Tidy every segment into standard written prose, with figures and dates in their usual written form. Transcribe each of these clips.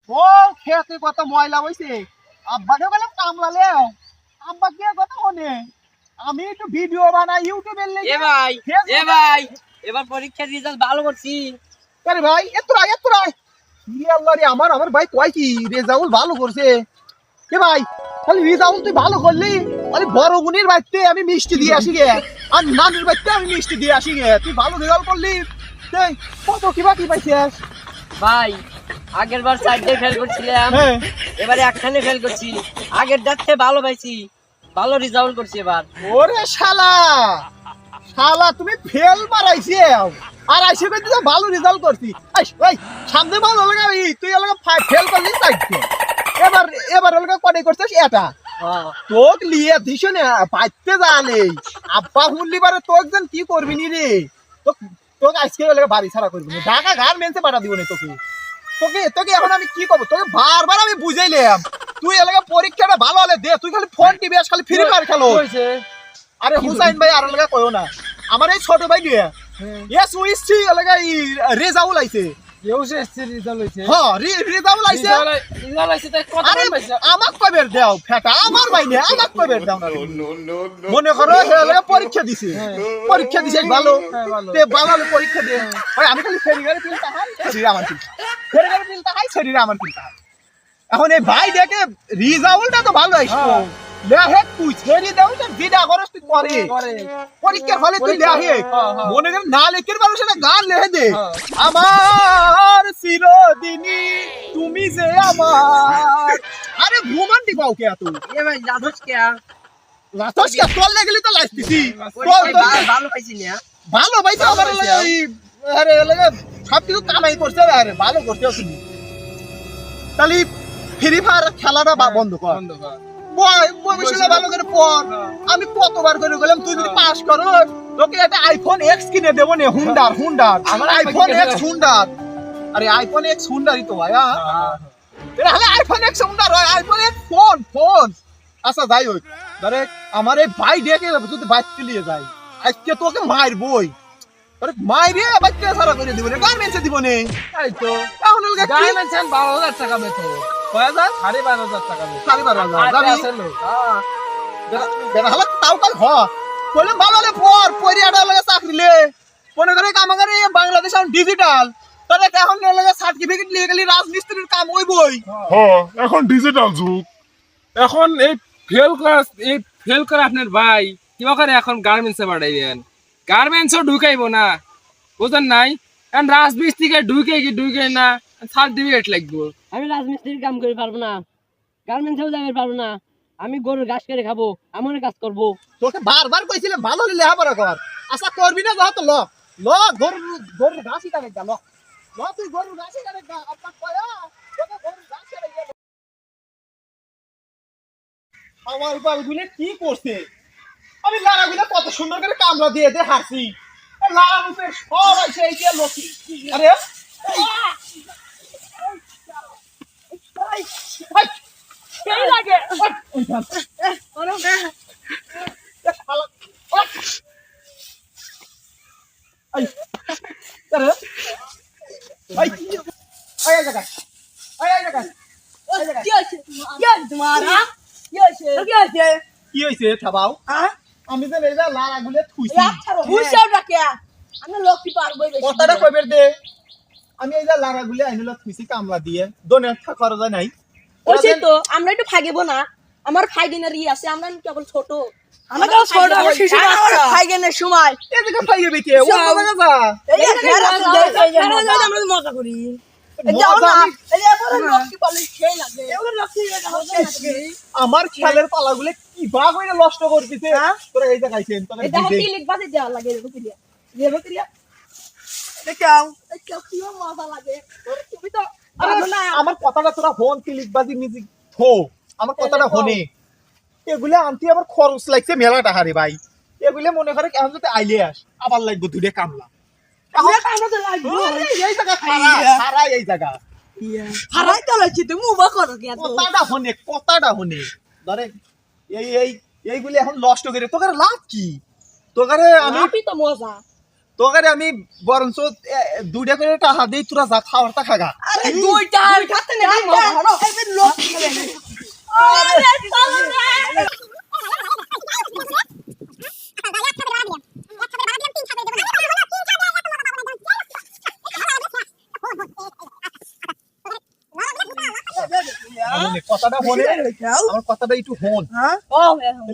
ও খেতে কত ময়লা হইছে। আব্বাকে বললাম কামড়ালে, আব্বা কি কথা শোনে। আমি একটু ভিডিও বানাই ইউটিউবের এ লেগে। ভাই এ ভাই এবার পরীক্ষার রেজাল্ট ভালো করছি। আরে ভাই এত রাই আল্লাহ রে, আমার ভাই কয় কি রেজাউল ভালো করছে। এ ভাই খালি রেজাউল তুই ভালো করলি, আরে বড় বোনের বাড়িতে আমি মিষ্টি দিয়ে আসি গে, আর নানির বাড়িতে আমি মিষ্টি দিয়ে আসি গে। তুই ভালো রেজাল্ট করলি, এই কত কিবা কি পাইছিস? ভাই আগের বার সাইডে ফেল করছিলাম, হ্যাঁ এবারে একখানে ফেল করছি। আগের দেখতে ভালো পাইছি, ভালো রেজাল্ট করছি এবার। ওরে শালা, শালা তুমি ফেল মারাইছে আর আইসে কই তুই ভালো রেজাল্ট করছি। ওই সামনে ভালো লাগাবি, তুই এলাকা ফেল করলি চাইতে। এবার এবার এলাকা কনে করছিস এটা তোক লিয়ে দিছ না পাইতে জানে। আব্বা শুনলি পারে তোক যেন কি করবি নি রে, তোকে আজকে এলাকা বাড়ি ছাড়া করবি না, ঢাকা গার্মেন্টসে পাঠা দিব না তোকে। তোকে তোকে এখন আমি কি করবো, তোকে বারবার আমি বুঝাইলাম তুই এলাকা পরীক্ষাটা ভালো হলে দে, তুই খালি ফোন টিভি খালি ফ্রি ফায়ার খেলো। আরে হুসাইন ভাই আর এলাকা কয়ও না, আমার এই ছোট ভাই নিয়ে এস উইসি এলাকা রেজাউল আইছে। হ্যাঁ রেজাউল আইছে। আরে আমাক কবের দাও ফেটা, আমার ভাই নিয়ে আমাক কবের দাও না। মনে করো এলাকা পরীক্ষা দিছে, পরীক্ষা দিছে ভালো, তে ভালো পরীক্ষা দে। ভাই আমি খালি ফেরি গাড়ি ফিলতা হাই শরীর আমার ফিলতা, ফেরি গাড়ি ফিলতা হাই শরীর আমার ফিলতা। এখন এই ভাই দেখে রিজাউলটা তো ভালো আইছো, লেহে তুই ছেড়ে দাও না, বিদা করস তুই করে পরীক্ষার হলে তুই লেহে মনে কর না লেখের মানুষ একটা গান লেহে দে। আমার চিরদিনই তুমি যে আমার। আরে রোমান্টিক পাও কে তুই? এ ভাই যাদস কে লাস্টস কে তোর লাগলি তো লাস্টিছি ভালো পাইছি না। ভালো ভাই তো আমার লাগে আরে লাগে সব কিছু কামাই করছে, আরে ভালো করছে তুমি। তাহলে ফ্রি ফায়ার খেলাটা বন্ধ কর, ভালো করে পড়। আমি কতবার করে বললাম তুই যদি পাস করো তোকে একটা আইফোন এক্স কিনে দেবো নে, হুন্ডার আমার আইফোন এক্স হুন্ডার। আরে আইফোন এক্স হুন্ডারই তো ভাই, এটা হলে আইফোন এক্স হুন্ডার হয়, আইফোন এক্স ফোন। আচ্ছা যাই হোক, ধরে আমার এই ভাই ডেকে যদি বাইকতে নিয়ে যায় আজকে তোকে মারবই, আরে মাইরে বাইকতে সারা করে দিব রে, গার্মেন্টসে দিব নে। তাই তো এখন গার্মেন্টস 12,000 টাকা বেতন, 12,500 টাকা বেতন, 12,500 যাবি বেটা হলে তাও কাল হ বলে ভালো হলে পরিয়াটা লাগে চাকরি লে। মনে করে কামাগারে বাংলাদেশ এখন ডিজিটাল, তাহলে এখন লাগে সার্টিফিকেট নিয়ে গেলি রাজমিস্ত্রির কাম হইবই। হ্যাঁ এখন ডিজিটাল যুগ। এখন এই ফেল করে আপনার ভাই কি করে এখন গার্মেন্টসে পাঠাইবেন, গার্মেন্টসও ঢুকাইবো না, বুঝেন নাই? এখন রাজমিস্ত্রিকে ঢুকে না, সার্টিফিকেট লাগবো। আমি রাজমিস্ত্রির কাম করে পারবো না, গার্মেন্টসেও যাবে পারবো না। আমি গরুর ঘাস কেটে খাবো, আমার কাজ করবো। তোকে বারবার কইছিলাম ভালো হলে লেখাপড়া কর, আশা করবি না যা তো ল গরুর ঘাসই কাটে গা, ল তুই গরুর ঘাসই কাটে গা। আপনার কয়া তোকে গরুর ঘাস কাটে গা। আমার বাবুগুলো কি করছে, আমি লারাগুলো কত সুন্দর করে কামড়া দিয়ে হাসি, লারা মুখে সব আছে এই যে লক্ষ্মী। আরে সেই লাগে কি হয়েছে থাবাও, আমি তো এই লারা গুলে থুইছি কথাটা কইবের দে। আমি এই লারা গুলে আইনলা থুইছি কামলা দিয়ে, দনে খরচ যায় নাই। ওইছে তো আমরা একটু ফাইগেবো না, আমার ফাইগেনের ই আছে, আমরা কেবল ছোট, আমাকে ছোট শিশু বাচ্চা ফাইগেনের সময় এই জায়গা পাইয়ে বেকে ও জায়গা যা এই যে আমরা মজা করি। যাও না এই যে বড় লক্ষ্মী পালে সেই লাগে এগুলো লক্ষ্মী হচ্ছে আমার খেলের পালাগুলো কি বাগ হইনা নষ্ট করতেছে। তোরা এই জায়গা আইছেন তোরা এটা দিদে টিলিক বাজে দেওয়া লাগে রুপিয়া যে রুপিয়া দেখাও এটা কি মজা লাগে। তুমি তো আমার কথাটা তোরা ফোন ক্লিকবাজি মিউজিক থো, আমার কথাটা হনে। এগুলা আনতে আবার খরচ লাগছে মেলা টাকা রে ভাই। এগুলা মনে করে এখন যদি আইলে আস আবার লাগবে দুইটা কামলা, আমরা কামনা তো লাগবে এই জায়গা সারা এই জায়গা হারাই তো লাগছে, তুমি উবা করো কি এত কথাটা হনে ধরে এইগুলি এখন নষ্ট করে তোকারে লাভ কি? তোকারে আমি তো মজা তোকে আমি বরঞ্চ দুইটা করে টাকা দিই, তোরা যা খাওয়ারটা খাগা। আরে দুইটা খাতে না ধরো এই লোক আরে চলো কথাটা হলে আমার কথাটা একটু হন। হ্যাঁ ও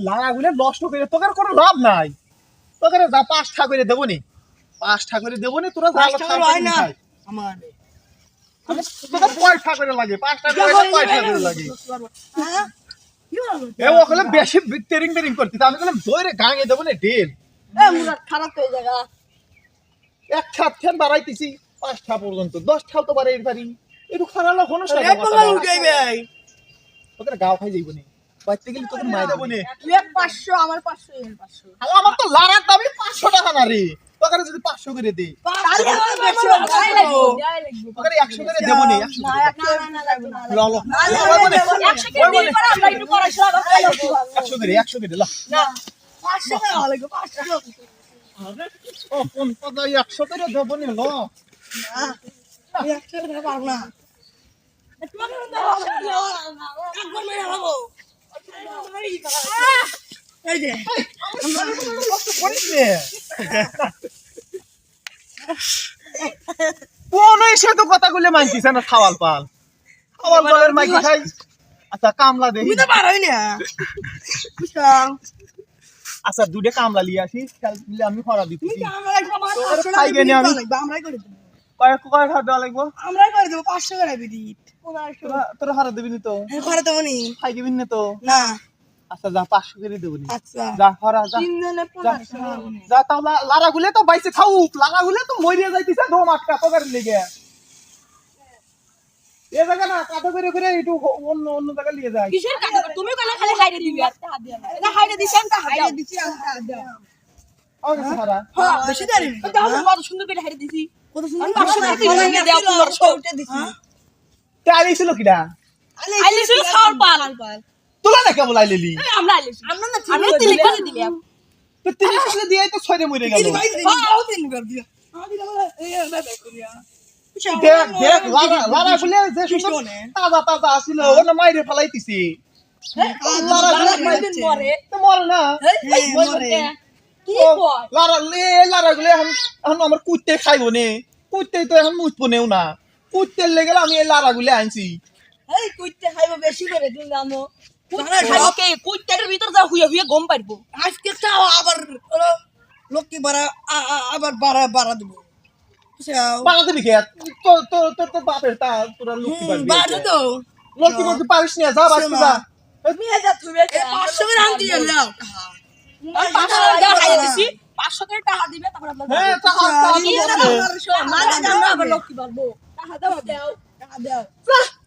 লাগাগুলো নষ্ট করে তোকে কোনো লাভ নাই। তোকে যা 5 টাকা করে দেবো নি, 5 টাকা করে দেবো নি, তোরা যা 5 টাকা হয় না আমার তোকে 5 টাকা করে লাগে, 5 টাকা করে 5 টাকা করে লাগে। হ্যাঁ কি বলবো এ ওখানে বেশি টেরিং টেরিং করতে, আমি বললাম ধরে গাঙে দেবো না ডেল। এ মুরাদ খারাপ হয়ে জায়গা এক ছাদ ফ্যান বাড়াইতেছি 5 টাকা পর্যন্ত, 10 টাকা তো বাড়াই পারি। একটু খারাপ হলো কোনো এ পাগল উঠাই ভাই তোদের গাও খাই যাইব নি, বাইতে গেলে তোদের মাই দেবো নি। তুই 500 আমার 500 এর 500 আরে আমার তো লারার দামই 500 টাকা না রে, তোকে যদি 500 করে দেই, তাহলে আমার বেশি গায় লাগবে তোকে 100 করে দেবো নি। 100 না না লাগবে না ল ল 100 কে দিই করে আমরা একটু পড়াশোনা করতে 100 করে 100 করে ল। না 500 টাকা লাগবে 500 ও কোন কথা 100 করে দেবো নি ল। আমি 100 টাকা পারবো না তোমাকে একবার মেরে হবো এই যে কষ্ট করিস নে। কোন এসে তো কথাগুলো মানতিস না, খাওয়াল পাল খাওয়াল পালের মাইকি খাই। আচ্ছা কামলা দেখি, তুমি তো পারোই না বুঝছাও আচ্ছা দুটো কামলা লিয়ে আসি, খেল দিলে আমি খরা দিতেছি। তুমি আমরা একটু আমার 500 টাকা খাইবে নি আমি? আমরাই করে দেব কয়েক কয়েক হাত দেওয়া লাগবো, আমরাই করে দেব 500 টাকা বিদিত 1500 তোরা হারা দেবি নি তো, করে দেব নি খাই দিবি না তো। না আচ্ছা যা 500 করে দেবো নি, আচ্ছা যা খরা যা তিনজনে 1500 যা। তাও লারা গুলে তো বাইসে খাউক, লাগা গুলে তো মরিয়া যাইতিছে ধোম আটকা তোকার লেগে। এ জায়গা না কাটা করে করে একটু অন্য অন্য জায়গা নিয়ে যায়। কিসের কাটা তুমি কইলা খালি হাইরে দিবি না হাইরে দিছেন তা হাইরে দিছি আমি দাও আমার কাছে হারা হ্যাঁ বেশি দেরি দাও কত সুন্দর করে হাইরে দিছি কত সুন্দর 500 টাকা দিবি দাও 1500 উঠে দিছি তে আইছিল কিডা? আইলিছিল খাওয়ার পাল তোলা না কেবল আইলেলি, আমরা আইলিছি আমরা না আমরা তিন করে দিলাম তো 30 টাকা দিয়ে তো ছয়রে মরে গেল। হ্যাঁ তিন করে দিয়া এই না করিয়া দেখ দেখ লারা গুলে যে সুন্দর তাজা তাজা আছিল ওনা মাইরে ফেলাইতিছি। লারা গুলে মাইরে মরে তো মরে না। মরে কি ও, কয় লারা গুলে এখন এখন আমার কুত্তে খাইবো নে, কুত্তে তো এখন মুতবো নেও না, কুত্তের লেগে আমি এই লারা গুলে আনছি। এই কইতে খাইব বেশি করে দিন জানো ওকে কইটার ভিতর যা হুইয়া হুইয়া গম পারবো আজকে চাও আবার লক্ষ্মী বাড়া আবার বাড়া বাড়া দেব বুঝছাও বাড়া দিবি কে? তো তো তো তো বাপের তা তোরা লক্ষ্মী পারবি, বাড়া তো লক্ষ্মী বলতে পারিস না, যা বাড়ি যা। মিয়া যা তুমি 500 করে আনতে যাও 500 টাকা খাইয়ে দিছি 500 করে টাকা দিবে তারপর আপনারা হ্যাঁ টাকা আমরা আবার লক্ষ্মী পারবো টাকা দাও দাও টাকা দাও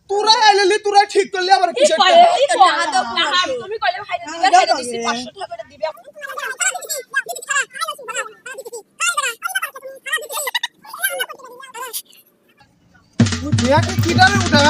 তোরা আইলেলি তোরা ঠিক করলে আবার কি কিসের কয় টাকা? কি টাকা দাও টাকা তুমি কইলে খাইয়ে দিবে খাইয়ে দিছি 500 টাকা করে দিবে তুই কি ডালে উঠা